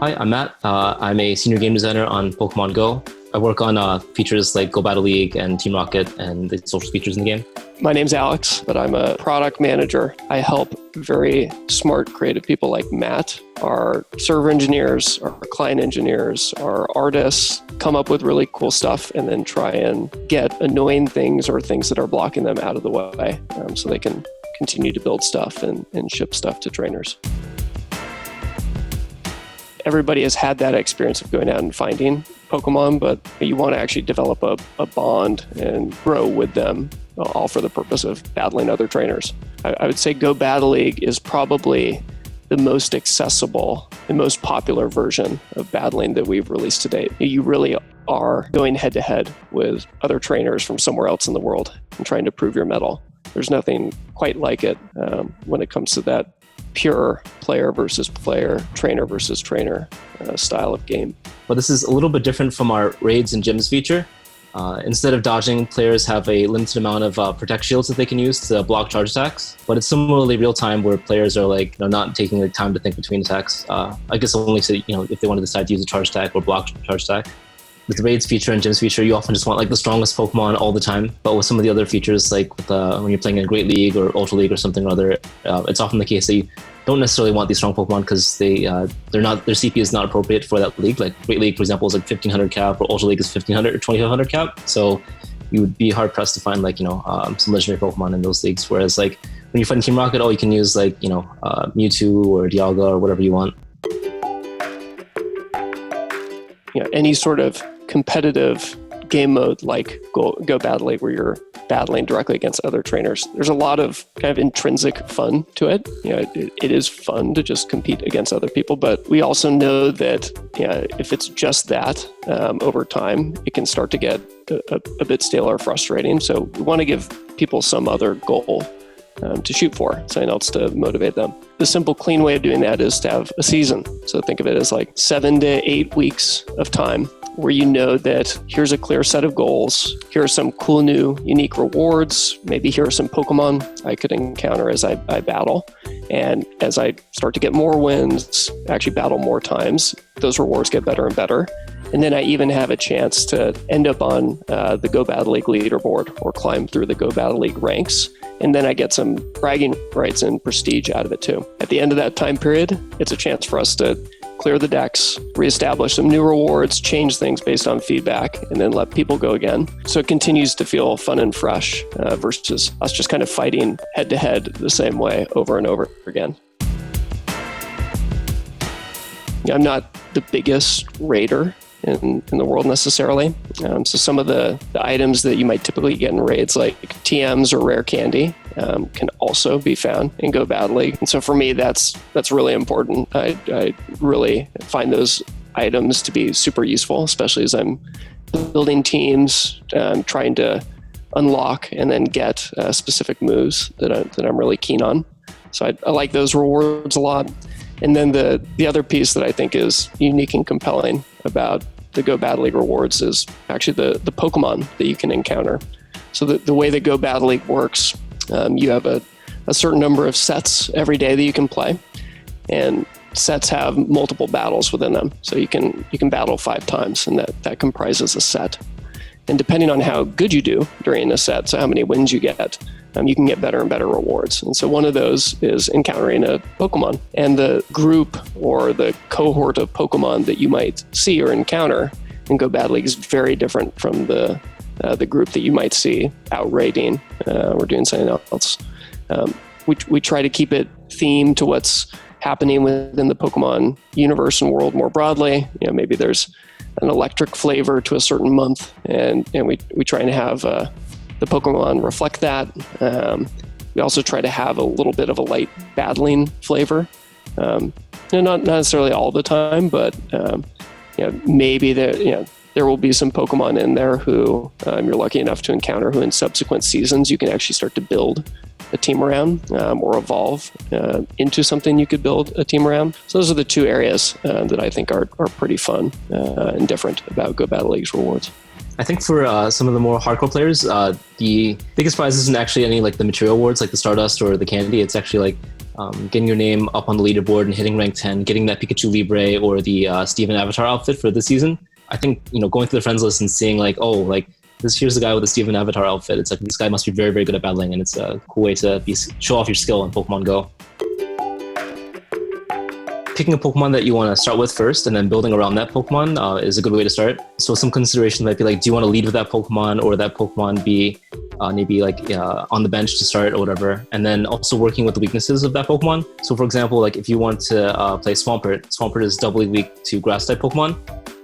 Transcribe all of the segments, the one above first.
Hi, I'm Matt. I'm a senior game designer on Pokemon Go. I work on features like Go Battle League and Team Rocket and the social features in the game. My name's Alex, but I'm a product manager. I help very smart, creative people like Matt, our server engineers, our client engineers, our artists, come up with really cool stuff and then try and get annoying things or things that are blocking them out of the way so they can continue to build stuff and ship stuff to trainers. Everybody has had that experience of going out and finding Pokemon, but you want to actually develop a bond and grow with them, all for the purpose of battling other trainers. I would say Go Battle League is probably the most accessible and most popular version of battling that we've released to date. You really are going head to head with other trainers from somewhere else in the world and trying to prove your mettle. There's nothing quite like it when it comes to that pure player versus player, trainer versus trainer style of game. But this is a little bit different from our raids and gyms feature. Instead of dodging, players have a limited amount of protect shields that they can use to block charge attacks. But it's similarly real time where players are not taking the time to think between attacks. I guess only if they want to decide to use a charge attack or block charge attack. With the raids feature and gyms feature, you often just want the strongest Pokemon all the time. But with some of the other features, when you're playing in a Great League or Ultra League or something or other, it's often the case that you don't necessarily want these strong Pokemon because their CP is not appropriate for that league. Like Great League, for example, is 1,500 cap, or Ultra League is 1,500 or 2,500 cap. So you would be hard pressed to find some legendary Pokemon in those leagues. Whereas when you find Team Rocket, you can use Mewtwo or Dialga or whatever you want. Any sort of competitive game mode like Go Battle League where you're battling directly against other trainers, there's a lot of kind of intrinsic fun to it. It is fun to just compete against other people, but we also know that if it's just that, over time, it can start to get a bit stale or frustrating. So we want to give people some other goal to shoot for, something else to motivate them. The simple, clean way of doing that is to have a season. So think of it as 7 to 8 weeks of time where you know that here's a clear set of goals, here are some cool new unique rewards, maybe here are some Pokemon I could encounter as I battle. And as I start to get more wins, actually battle more times, those rewards get better and better. And then I even have a chance to end up on the Go Battle League leaderboard or climb through the Go Battle League ranks. And then I get some bragging rights and prestige out of it too. At the end of that time period, it's a chance for us to clear the decks, reestablish some new rewards, change things based on feedback, and then let people go again. So it continues to feel fun and fresh versus us just kind of fighting head to head the same way over and over again. I'm not the biggest raider in the world necessarily. So some of the items that you might typically get in raids, like TMs or rare candy, can also be found in Go Battle League. And so for me, that's really important. I really find those items to be super useful, especially as I'm building teams, trying to unlock and then get specific moves that I'm really keen on. So I like those rewards a lot. And then the other piece that I think is unique and compelling about the Go Battle League rewards is actually the Pokemon that you can encounter. So the way that Go Battle League works, you have a certain number of sets every day that you can play, and sets have multiple battles within them. So you can battle 5 times, and that comprises a set. And depending on how good you do during a set, so how many wins you get, you can get better and better rewards. And so one of those is encountering a Pokemon. And the group or the cohort of Pokemon that you might see or encounter in Go Battle League is very different from the group that you might see out raiding or doing something else. We try to keep it themed to what's happening within the Pokemon universe and world more broadly. Maybe there's an electric flavor to a certain month, and we try and have the Pokemon reflect that. We also try to have a little bit of a light battling flavor. Not necessarily all the time, but maybe there will be some Pokemon in there who you're lucky enough to encounter who in subsequent seasons you can actually start to build a team around or evolve into something you could build a team around. So those are the 2 areas that I think are pretty fun and different about Go Battle League's rewards. I think for some of the more hardcore players, the biggest prize isn't actually any the material awards like the Stardust or the candy. It's actually getting your name up on the leaderboard and hitting rank 10, getting that Pikachu Libre or the Steven Avatar outfit for this season. I think, going through the friends list and seeing like, oh, like here's the guy with the Steven Avatar outfit. It's like, this guy must be very, very good at battling, and it's a cool way to show off your skill in Pokemon Go. Picking a Pokemon that you want to start with first and then building around that Pokemon is a good way to start. So some consideration might be like, do you want to lead with that Pokemon, or that Pokemon be maybe like on the bench to start or whatever, and then also working with the weaknesses of that Pokemon. So for example, like if you want to play Swampert is doubly weak to grass type Pokemon.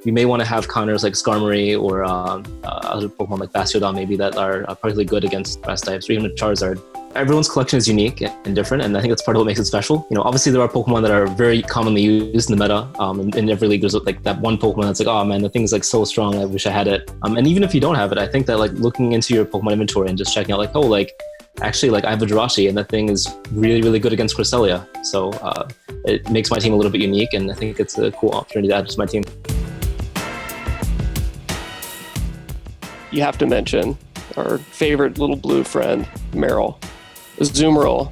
You may want to have counters like Skarmory or other Pokemon like Bastiodon maybe that are particularly good against grass types, or even Charizard. Everyone's collection is unique and different, and I think that's part of what makes it special. Obviously there are Pokemon that are very commonly used in the meta. In every league, there's like that one Pokemon that's like, oh man, the thing is like so strong, I wish I had it. And even if you don't have it, I think that like looking into your Pokemon inventory and just checking out like, oh, like actually like I have a Jirachi and that thing is really, really good against Cresselia. So it makes my team a little bit unique, and I think it's a cool opportunity to add to my team. You have to mention our favorite little blue friend, Meryl. Azumarill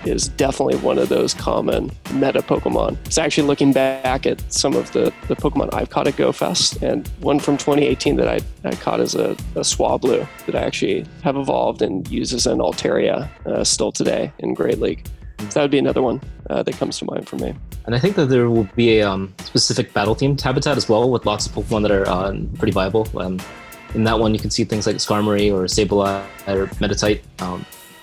is definitely one of those common meta Pokemon. It's actually looking back at some of the Pokemon I've caught at GoFest, and one from 2018 that I caught is a Swablu that I actually have evolved and use as an Altaria still today in Great League. So that would be another one that comes to mind for me. And I think that there will be a specific battle themed habitat as well, with lots of Pokemon that are pretty viable. In that one, you can see things like Skarmory or Sableye or Meditite.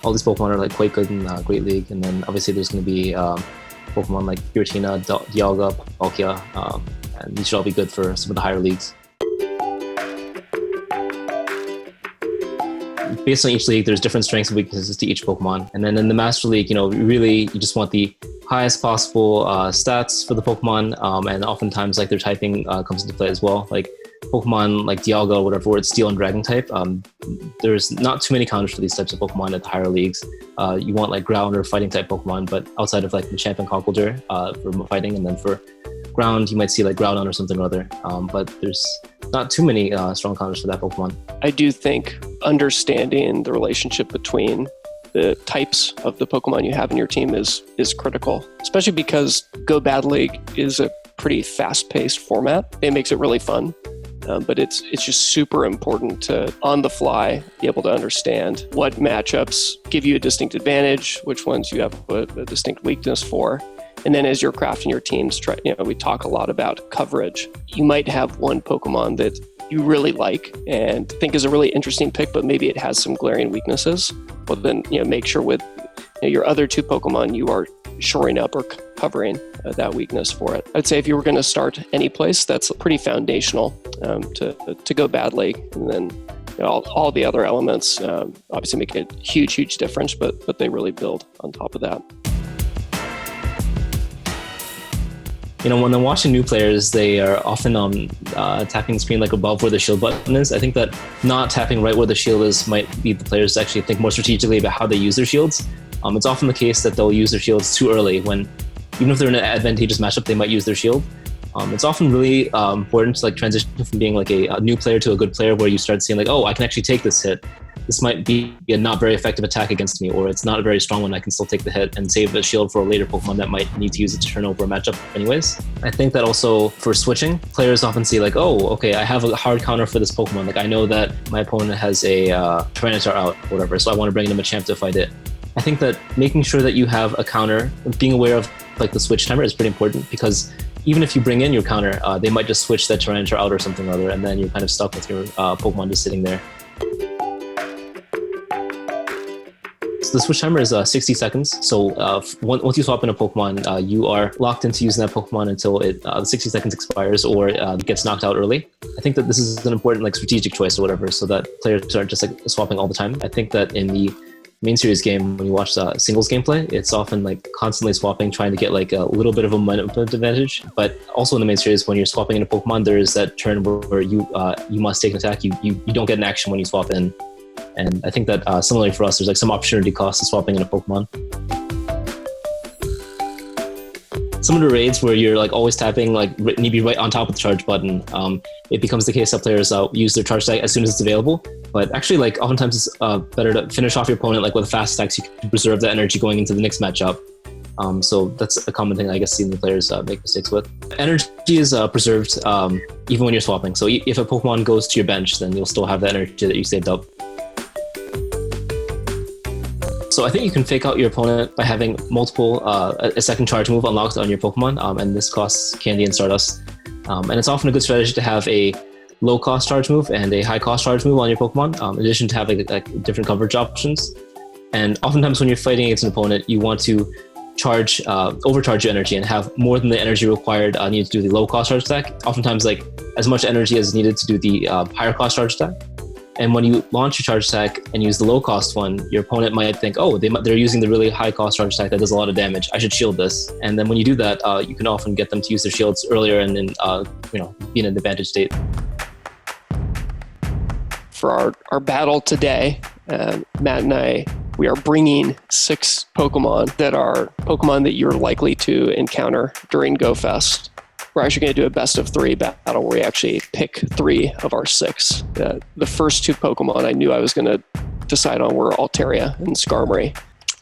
All these Pokemon are like quite good in Great League, and then obviously there's going to be Pokemon like Giratina, Dialga, Palkia, and these should all be good for some of the higher leagues. Based on each league, there's different strengths and weaknesses to each Pokemon, and then in the Master League, you just want the highest possible stats for the Pokemon, and oftentimes like their typing comes into play as well. Like Pokemon like Dialga or whatever, where it's Steel and Dragon type, there's not too many counters for these types of Pokemon at the higher leagues. You want like ground or fighting type Pokemon, but outside of like the Champion Conkeldurr for fighting, and then for ground you might see like Groudon or something or other, but there's not too many strong counters for that Pokemon. I do think understanding the relationship between the types of the Pokemon you have in your team is critical, especially because Go Bad League is a pretty fast-paced format. It makes it really fun. But it's just super important to, on the fly, be able to understand what matchups give you a distinct advantage, which ones you have a distinct weakness for. And then as you're crafting your teams, we talk a lot about coverage. You might have one Pokemon that you really like and think is a really interesting pick, but maybe it has some glaring weaknesses. Well, then make sure with your other two Pokemon you are shoring up or covering that weakness for it. I'd say if you were going to start any place, that's pretty foundational to Go Bad League, and then all the other elements obviously make a huge difference, but they really build on top of that. When I'm watching new players, they are often tapping the screen like above where the shield button is. I think that not tapping right where the shield is might lead the players to actually think more strategically about how they use their shields. It's often the case that they'll use their shields too early when, even if they're in an advantageous matchup, they might use their shield. It's often really important to like transition from being like a new player to a good player, where you start seeing like, oh, I can actually take this hit. This might be a not very effective attack against me, or it's not a very strong one. I can still take the hit and save a shield for a later Pokemon that might need to use it to turn over a matchup anyways. I think that also for switching, players often see like, oh, okay, I have a hard counter for this Pokemon. Like I know that my opponent has a Tyranitar out or whatever, so I want to bring in a Machamp to fight it. I think that making sure that you have a counter, being aware of like the switch timer is pretty important, because even if you bring in your counter, they might just switch that Tyranitar out or something or other, and then you're kind of stuck with your Pokemon just sitting there. So the switch timer is 60 seconds. So once you swap in a Pokemon, you are locked into using that Pokemon until the 60 seconds expires or it gets knocked out early. I think that this is an important like strategic choice or whatever, so that players aren't just like swapping all the time. I think that in the main series game, when you watch singles gameplay, it's often like constantly swapping, trying to get like a little bit of a momentum advantage. But also in the main series, when you're swapping in a Pokemon, there is that turn where you must take an attack. You don't get an action when you swap in. And I think that similarly for us, there's like some opportunity cost to swapping in a Pokemon. Some of the raids where you're like always tapping, like need to be right on top of the charge button, it becomes the case that players use their charge attack as soon as it's available. But actually, like oftentimes it's better to finish off your opponent like with a fast attack, so you can preserve that energy going into the next matchup. So that's a common thing I guess seeing the players make mistakes with. Energy is preserved even when you're swapping. So if a Pokemon goes to your bench, then you'll still have the energy that you saved up. So I think you can fake out your opponent by having multiple, a second charge move unlocked on your Pokemon, and this costs candy and Stardust. And it's often a good strategy to have a low-cost charge move and a high-cost charge move on your Pokemon, in addition to having like different coverage options. And oftentimes when you're fighting against an opponent, you want to overcharge your energy and have more than the energy required needed to do the low-cost charge attack. Oftentimes, like as much energy as needed to do the higher-cost charge attack. And when you launch your charge attack and use the low-cost one, your opponent might think, oh, they're using the really high-cost charge attack that does a lot of damage. I should shield this. And then when you do that, you can often get them to use their shields earlier and then, be in an advantage state. For our battle today, Matt and I, we are bringing 6 Pokemon that are Pokemon that you're likely to encounter during GoFest. We're actually going to do a best of 3 battle where we actually pick 3 of our 6. The first 2 Pokemon I knew I was going to decide on were Altaria and Skarmory.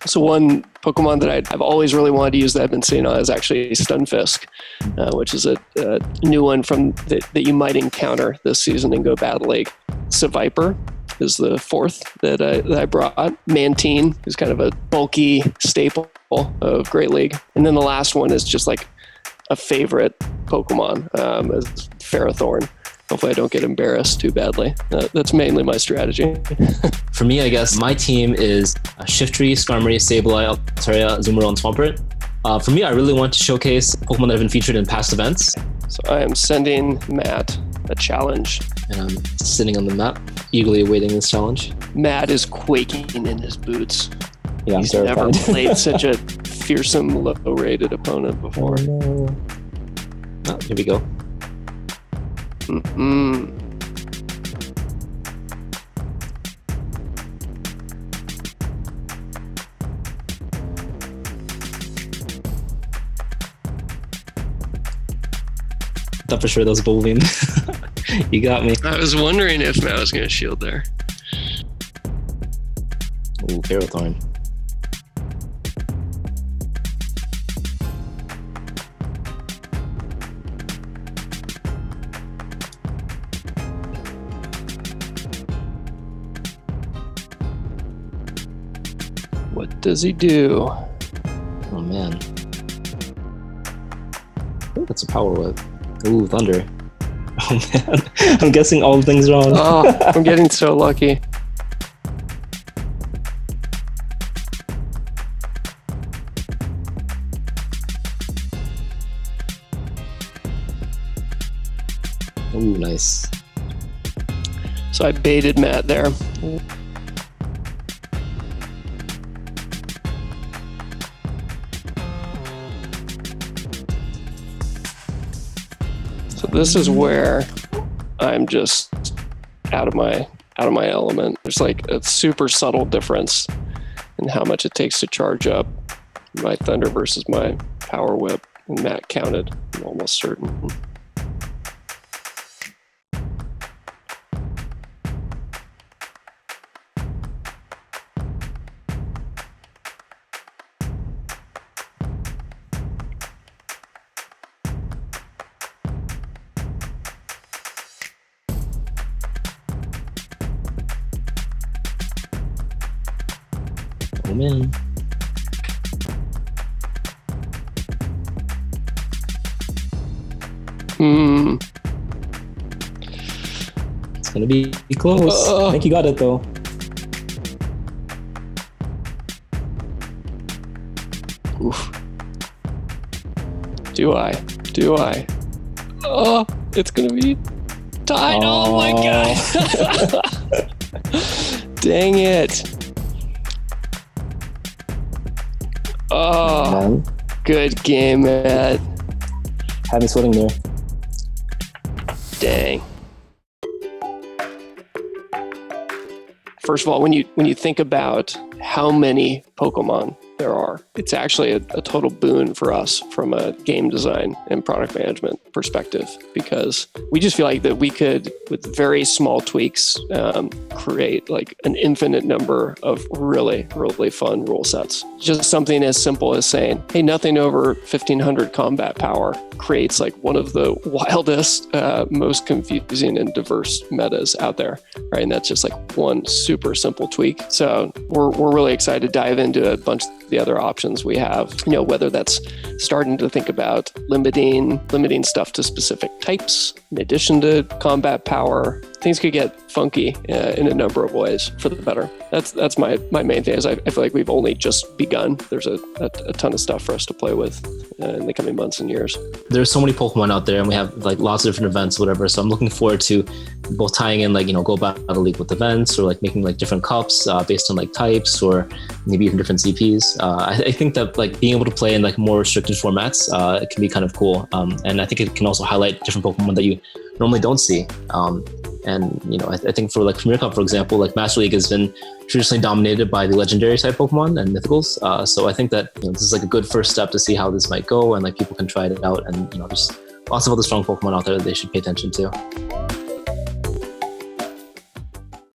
So one Pokemon that I've always really wanted to use that I've been seeing on is actually Stunfisk, which is a new one that you might encounter this season in Go Battle League. Seviper is the 4th that I brought. Mantine is kind of a bulky staple of Great League. And then the last one is just like a favorite Pokemon, is Ferrothorn. Hopefully I don't get embarrassed too badly. That's mainly my strategy. For me, I guess my team is Shiftry, Skarmory, Sableye, Altaria, Azumarill, and Swampert. For me, I really want to showcase Pokemon that have been featured in past events. So I am sending Matt a challenge. And I'm sitting on the map, eagerly awaiting this challenge. Matt is quaking in his boots. Yeah, He's never played such a fearsome, low-rated opponent before. Oh, no. Oh, here we go. Thought for sure that was Bowling. You got me. I was wondering if Matt was going to shield there. Ooh, Ferrothorn. What does he do? Oh man. Ooh, that's a power whip. Ooh, thunder. Oh man. I'm guessing all things wrong. Oh, I'm getting so lucky. Ooh, nice. So I baited Matt there. So this is where I'm just out of my element. There's like a super subtle difference in how much it takes to charge up my Thunder versus my Power Whip. And Matt counted, I'm almost certain. Oh man. It's gonna be close. I think you got it though. Oof. Do I? Oh, it's gonna be tied. Oh my god. Dang it. Oh, Man. Good game, Matt. Had me sweating there. Dang. First of all, when you think about how many Pokemon there are it's actually a total boon for us from a game design and product management perspective, because we just feel like that we could, with very small tweaks, create like an infinite number of really, really fun rule sets. Just something as simple as saying, hey, nothing over 1500 combat power creates like one of the wildest, most confusing and diverse metas out there, right? And that's just like one super simple tweak. So we're really excited to dive into a bunch of the other options we have, whether that's starting to think about limiting stuff to specific types in addition to combat power. Things could get funky in a number of ways for the better. That's my main thing. Is I feel like we've only just begun. There's a ton of stuff for us to play with in the coming months and years. There's so many Pokemon out there, and we have like lots of different events, whatever. So I'm looking forward to both tying in like Go Battle League with events, or like making like different cups based on like types, or maybe even different CPs. I think that like being able to play in like more restricted formats, it can be kind of cool, and I think it can also highlight different Pokemon that you normally don't see. And I think for like Premier Cup, for example, like Master League has been traditionally dominated by the legendary type Pokemon and mythicals. So I think that this is like a good first step to see how this might go, and like people can try it out, and there's lots of other strong Pokemon out there that they should pay attention to.